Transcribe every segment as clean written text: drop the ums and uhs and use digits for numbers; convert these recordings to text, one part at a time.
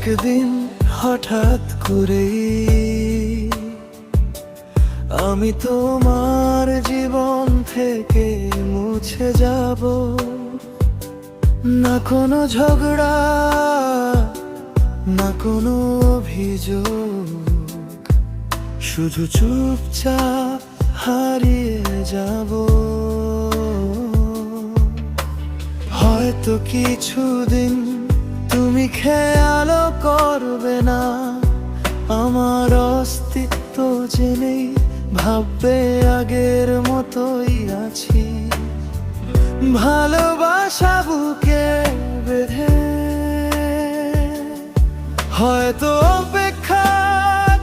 একদিন হঠাৎ করেই আমি তোমার জীবন থেকে মুছে যাব। না কোনো ঝগড়া, না কোনো অভিযোগ, শুধু চুপচাপ হারিয়ে যাব। হয়তো কিছুদিন তুমি খেয়ালও করবে না আমার অস্তিত্ব জেনেই, ভাববে আগের মতোই আছি। ভালোবাসা বুকে বেঁধে হয়তো অপেক্ষা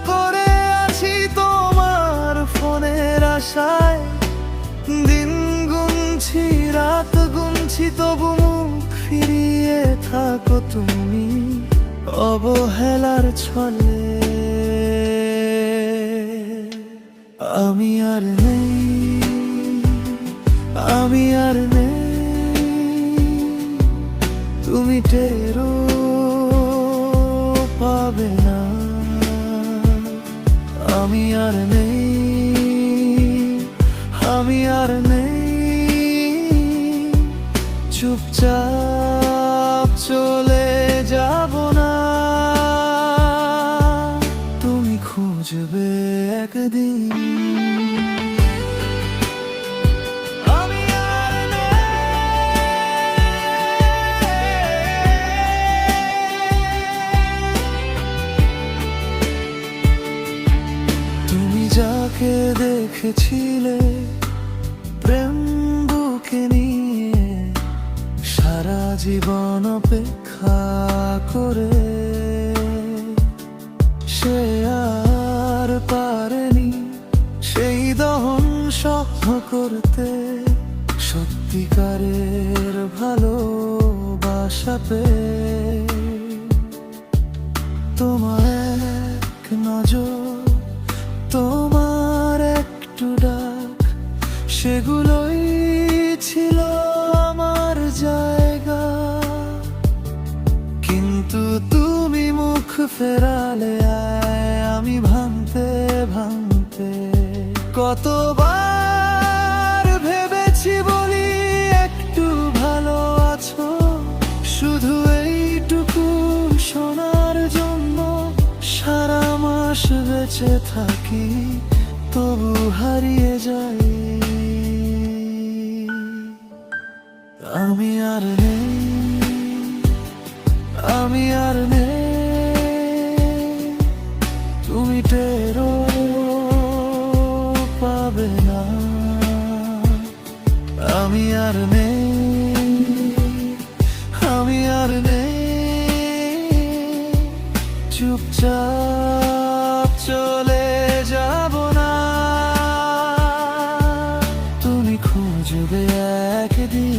করে আছি তোমার ফোনের আশায়। দিন গুনছি, রাত গুনছি, তবু মুখ ফিরিয়ে থাকো তুমি অবহেলার ছলে। আমি আর নেই, আমি আর নেই, তুমি টেরও পাবে না। আমি আর নেই, আমি আর নেই, চুপচাপ চলে যাব না। তুমি খুঁজবে একদিন আমি আর নেই। তুমি যাকে দেখেছিলে প্রেম বুকে নিয়ে, সারা জীবন অপেক্ষা করে, সে আর পারেনি সেই দহন সহ্য করতে। সত্যিকারের ভালোবাসা পেয়ে তোমার এক নজর, তোমার একটু ডাক, সেগুলোই ছিল আমার জায়গা। কিন্তু তুমি মুখ ফেরালে আমি ভাঙতে ভাঙতে কতবার ভেবেছি বলি একটু ভালো আছো, শুধু এইটুকু শোনার জন্য সারা মাস বেঁচে থাকি, তবু হারিয়ে যাই। আমি আর নেই, আমি আর নেই, তুমি টেরও পাবে না। আমি আর নেই, আমি আর নেই, চুপচাপ চলে যাব না। তুমি খুঁজবে একদিন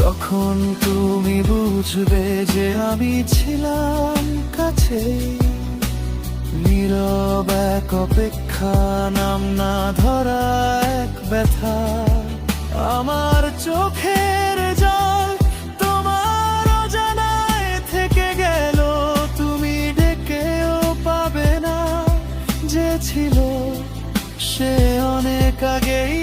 তখন তুমি বুঝবে যে আমি ছিলাম কাছে। নীরব এক অপেক্ষা, নাম না ধরা এক ব্যথা, আমার চোখের জল তোমার অজানায় থেকে গেল। তুমি ডেকেও পাবে না, যে ছিল সে অনেক আগেই